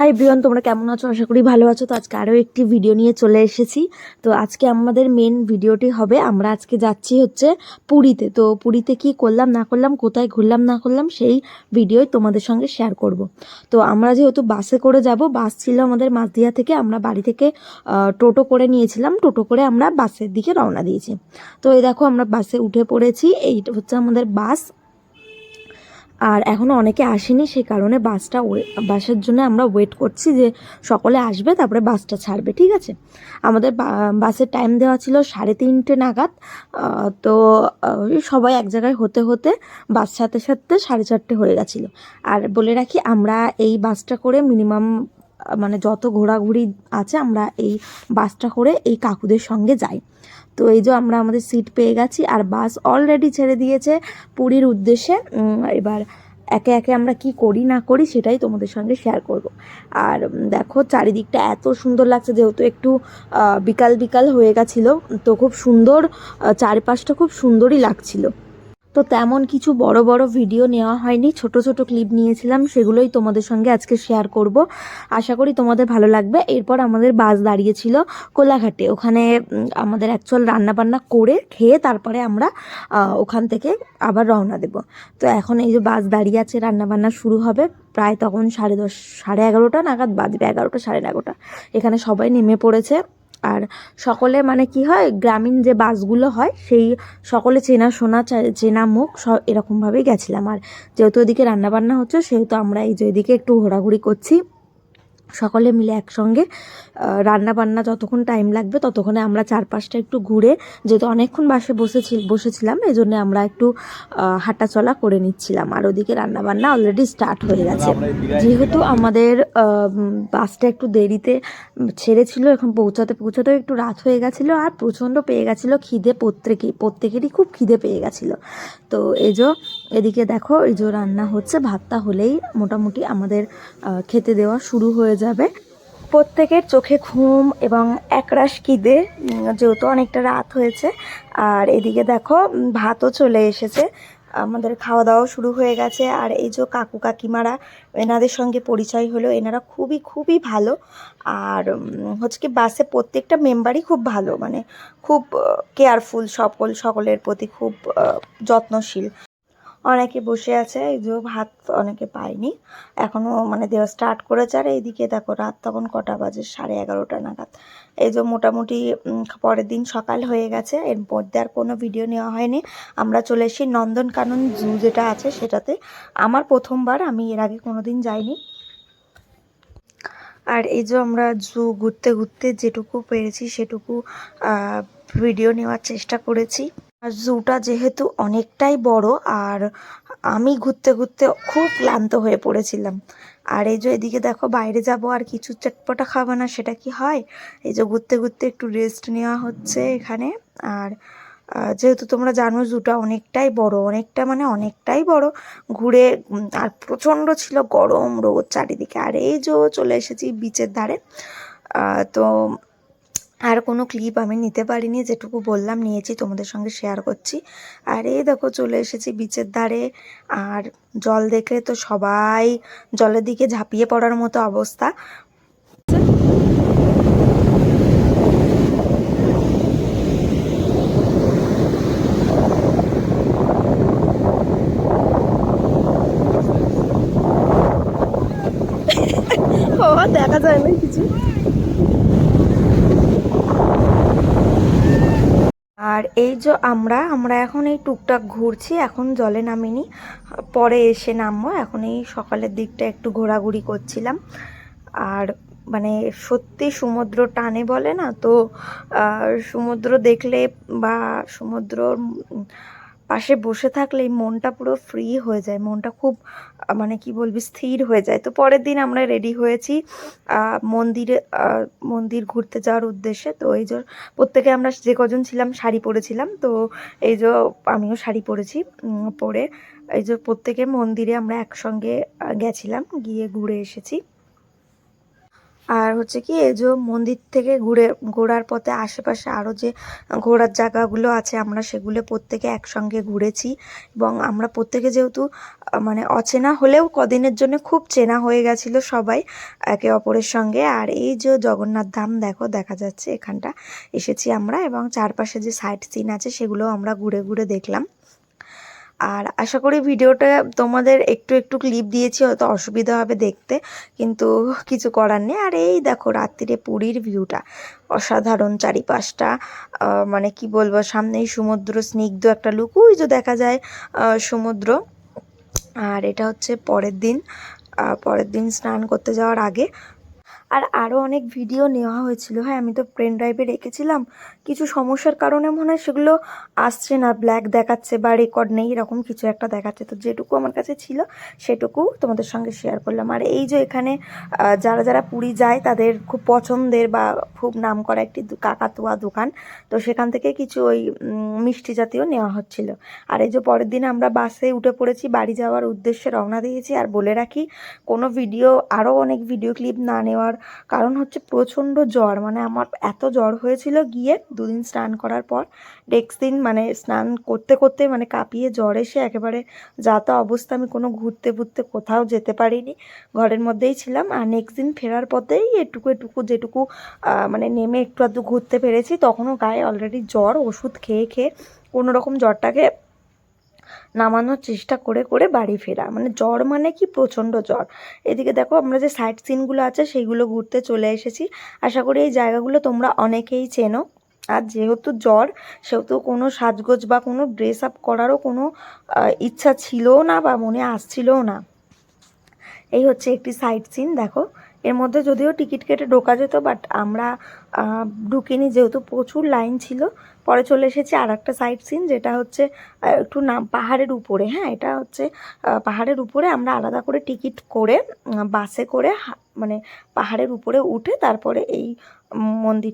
Hi everyone, তোমরা কেমন আছো? আশা করি ভালো আছো। তো আজকে আরও একটি ভিডিও নিয়ে চলে এসেছি। তো আজকে আমাদের মেন ভিডিওটি হবে, আমরা আজকে যাচ্ছি হচ্ছে পুরীতে। তো পুরীতে কি করলাম না করলাম, কোথায় ঘুরলাম না করলাম, সেই ভিডিওই তোমাদের সঙ্গে শেয়ার করব। তো আমরা যেহেতু বাসে করে যাব, বাস ছিল আমাদের মাঝদিয়া থেকে, আমরা বাড়ি থেকে টোটো করে নিয়েছিলাম, টোটো করে আমরা বাসের দিকে রওনা দিয়েছি। তো এই দেখো আমরা বাসে উঠে পড়েছি, এই হচ্ছে আমাদের বাস। আর এখনও অনেকে আসেনি, সেই কারণে বাসের জন্য আমরা ওয়েট করছি যে সকলে আসবে, তারপরে বাসটা ছাড়বে। ঠিক আছে, আমাদের বাসের টাইম দেওয়া ছিল 3:30 নাগাদ। তো সবাই এক জায়গায় হতে হতে বাস সাথে সাথে 4:30 হয়ে গেছিলো। আর বলে রাখি, আমরা এই বাসটা করে মিনিমাম মানে যত ঘোরাঘুরি আছে, আমরা এই বাসটা করে এই কাকুদের সঙ্গে যাই। তো এই যে আমরা আমাদের সিট পেয়ে গেছি, আর বাস অলরেডি ছেড়ে দিয়েছে পুরীর উদ্দেশ্যে। এবার একে একে আমরা কি করি না করি সেটাই তোমাদের সঙ্গে শেয়ার করব। আর দেখো চারিদিকটা এত সুন্দর লাগছে, যেহেতু একটু বিকাল বিকাল হয়ে গেছিলো, তো খুব সুন্দর, চারপাশটা খুব সুন্দরই লাগছিল। তো তেমন কিছু বড় বড় ভিডিও নেওয়া হয়নি, ছোট ছোট ক্লিপ নিয়েছিলাম, সেগুলোই তোমাদের সঙ্গে আজকে শেয়ার করব। আশা করি তোমাদের ভালো লাগবে। এরপর আমাদের বাস দাঁড়িয়েছিল কোলাঘাটে, ওখানে আমাদের অ্যাকচুয়াল রান্নাবান্না করে খেয়ে তারপরে আমরা ওখান থেকে আবার রওনা দেব। তো এখন এই যে বাস দাঁড়িয়ে আছে, রান্নাবান্না শুরু হবে প্রায় তখন 10:30, 11:30 নাগাদ বাজবে, 11টা 11:30। এখানে সবাই নেমে পড়েছে। আর সকলে মানে কি হয়, গ্রামীণ যে বাসগুলো হয় সেই সকলে চেনাশোনা, চেনা মুখ, এরকমভাবেই গেছিলাম। আর যেহেতু ওদিকে রান্নাবান্না হচ্ছে, সেহেতু আমরা এই যে এদিকে একটু ঘোরাঘুরি করছি সকলে মিলে একসঙ্গে। রান্নাবান্না যতক্ষণ টাইম লাগবে ততক্ষণে আমরা চারপাশটা একটু ঘুরে, যেহেতু অনেকক্ষণ বাসে বসেছিলাম, এই জন্য আমরা একটু হাঁটাচলা করে নিচ্ছিলাম। আর ওদিকে রান্নাবান্না অলরেডি স্টার্ট হয়ে গেছে। যেহেতু আমাদের বাসটা একটু দেরিতে ছেড়েছিল, এখন পৌঁছাতেও একটু রাত হয়ে গেছিলো, আর প্রচণ্ড পেয়ে গেছিলো খিদে, প্রত্যেকেরই খুব খিদে পেয়ে গেছিলো। তো এই যে এদিকে দেখো, এই যে রান্না হচ্ছে, ভাতটা হলেই মোটামুটি আমাদের খেতে দেওয়া শুরু হয়ে যাবে। প্রত্যেকের চোখে ঘুম এবং একরাশ খিদে, যেহেতু অনেকটা রাত হয়েছে। আর এদিকে দেখো ভাতও চলে এসেছে, আমাদের খাওয়া দাওয়াও শুরু হয়ে গেছে। আর এই যে কাকু কাকিমারা, এনাদের সঙ্গে পরিচয় হলো, এনারা খুবই খুবই ভালো। আর হচ্ছে কি, বাসে প্রত্যেকটা মেম্বারই খুব ভালো, মানে খুব কেয়ারফুল, সকলের প্রতি খুব যত্নশীল। অনেকে বসে আছে, এই যে ভাত অনেকে পায়নি, এখনও মানে দেওয়া স্টার্ট করেছে। আর এইদিকে দেখো রাত তখন কটা বাজে, 11:30 নাগাদ। এই যে মোটামুটি পরের দিন সকাল হয়ে গেছে, এর মধ্যে আর কোনো ভিডিও নেওয়া হয়নি। আমরা চলে এসেছি নন্দনকানন জু যেটা আছে সেটাতে। আমার প্রথমবার, আমি এর আগে কোনো দিন যাইনি। আর এই যে আমরা জু ঘুরতে ঘুরতে যেটুকু পেরেছি সেটুকু ভিডিও নেওয়ার চেষ্টা করেছি। আর জুটা যেহেতু অনেকটাই বড়, আর আমি ঘুরতে ঘুরতে খুব ক্লান্ত হয়ে পড়েছিলাম। আর এই যে এদিকে দেখো, বাইরে যাব আর কিছু চটপটা খাবো না, সেটা কি হয়? এই যে ঘুরতে ঘুরতে একটু রেস্ট নেওয়া হচ্ছে এখানে। আর যেহেতু তোমরা জানো জুটা অনেকটাই বড়, মানে অনেকটাই বড়, ঘুরে আর প্রচণ্ড ছিল গরম, রোদ চারিদিকে। আর এই যে চলে এসেছি বিচের ধারে। তো আর কোনো ক্লিপ আমি নিতে পারিনি, যেটুকু বললাম নিয়েছি, তোমাদের সঙ্গে শেয়ার করছি। আর এই দেখো চলে এসেছি বিচের ধারে। আর জল দেখলে তো সবাই জলের দিকে ঝাঁপিয়ে পড়ার মতো অবস্থা। দেখা যায় না কিছু। আর এই যে আমরা এখন এই টুকটাক ঘুরছি, এখন জলে নামিনি, পরে এসে নামবো। এখন এই সকালের দিকটা একটু ঘোরাঘুরি করছিলাম। আর মানে সত্যি সমুদ্র টানে বলে না, তো সমুদ্র দেখলে বা সমুদ্রর পাশে বসে থাকলে মনটা পুরো ফ্রি হয়ে যায়, মনটা খুব মানে কি বলবি, স্থির হয়ে যায়। তো পরের দিন আমরা রেডি হয়েছি মন্দির ঘুরতে যাওয়ার উদ্দেশ্যে। তো এই যে প্রত্যেকে আমরা যে কজন ছিলাম শাড়ি পরেছিলাম, তো এই যে আমিও শাড়ি পরেছি, পরে এই যে প্রত্যেকে মন্দিরে আমরা একসঙ্গে গেছিলাম, গিয়ে ঘুরে এসেছি। আর হচ্ছে কি এই যে মন্দির থেকে ঘোরার পথে আশেপাশে আরও যে ঘোরার জায়গাগুলো আছে আমরা সেগুলো প্রত্যেকে একসঙ্গে ঘুরেছি। এবং আমরা প্রত্যেকে যেহেতু মানে অচেনা হলেও কদিনের জন্য খুব চেনা হয়ে গেছিলো সবাই একে অপরের সঙ্গে। আর এই যে জগন্নাথ ধাম দেখো দেখা যাচ্ছে, এখানটা এসেছি আমরা এবং চারপাশে যে সাইট সিন আছে সেগুলো আমরা ঘুরে ঘুরে দেখলাম। আর আশা করি ভিডিওটা তোমাদের একটু একটু ক্লিপ দিয়েছি, হয়তো অসুবিধা হবে দেখতে, কিন্তু কিছু করার নেই। আর এই দেখো রাত্রিরে পুরীর ভিউটা অসাধারণ, চারিপাশটা মানে কি বলবো, সামনেই সমুদ্র, স্নিগ্ধ একটা লুক, ওই যে দেখা যায় সমুদ্র। আর এটা হচ্ছে পরের দিন স্নান করতে যাওয়ার আগে। আর আরও অনেক ভিডিও নেওয়া হয়েছিল, হ্যাঁ আমি তো পেন ড্রাইভে রেখেছিলাম, কিছু সমস্যার কারণে মনে হয় সেগুলো আসছে না, ব্ল্যাক দেখাচ্ছে বা রেকর্ড নেই, এরকম কিছু একটা দেখাচ্ছে। তো যেটুকু আমার কাছে ছিল সেটুকু তোমাদের সঙ্গে শেয়ার করলাম। আর এই যে এখানে যারা যারা পুরী যায় তাদের খুব পছন্দের বা খুব নামকরা একটি কাকাতুয়া দোকান, তো সেখান থেকে কিছু ওই মিষ্টি জাতীয় নেওয়া হচ্ছিল। আর এই যে পরের দিন আমরা বাসে উঠে পড়েছি, বাড়ি যাওয়ার উদ্দেশ্যে রওনা দিয়েছি। আর বলে রাখি, কোনো ভিডিও, আরও অনেক ভিডিও ক্লিপ না নেওয়ার কারণ হচ্ছে প্রচণ্ড জ্বর, মানে আমার এত জ্বর হয়েছিল গিয়ে 2 দিন স্নান করার পর। নেক্সট দিন মানে স্নান করতে করতে মানে কাঁপিয়ে জ্বর এসে একেবারে যা তা অবস্থা, আমি কোনো ঘুরতে কোথাও যেতে পারিনি, ঘরের মধ্যেই ছিলাম। আর নেক্সট দিন ফেরার পথেই এটুকু যেটুকু মানে নেমে একটু আধটু ঘুরতে পেরেছি, তখনও গায়ে অলরেডি জ্বর, ওষুধ খেয়ে খেয়ে কোনো রকম জ্বরটাকে নামানোর চেষ্টা করে করে বাড়ি ফেরা, মানে জ্বর মানে কি প্রচণ্ড জ্বর। এদিকে দেখো আমরা যে সাইট সিনগুলো আছে সেইগুলো ঘুরতে চলে এসেছি। আশা করি এই জায়গাগুলো তোমরা অনেকেই চেনো। আর যেহেতু জ্বর, সেহেতু কোনো সাজগোজ বা কোনো ড্রেস আপ করারও কোনো ইচ্ছা ছিলও না বা মনে আসছিলও না। এই হচ্ছে একটি সাইট সিন দেখো, এর মধ্যে যদিও টিকিট কেটে ঢোকা যেত, বাট আমরা ঢুকিনি যেহেতু প্রচুর লাইন ছিল। পরে চলে এসেছি আর একটা সাইট সিন, যেটা হচ্ছে একটু নাম পাহাড়ের উপরে, হ্যাঁ এটা হচ্ছে পাহাড়ের উপরে আমরা আলাদা করে টিকিট করে বাসে করে মানে পাহাড়ের উপরে উঠে তারপরে এই মন্দির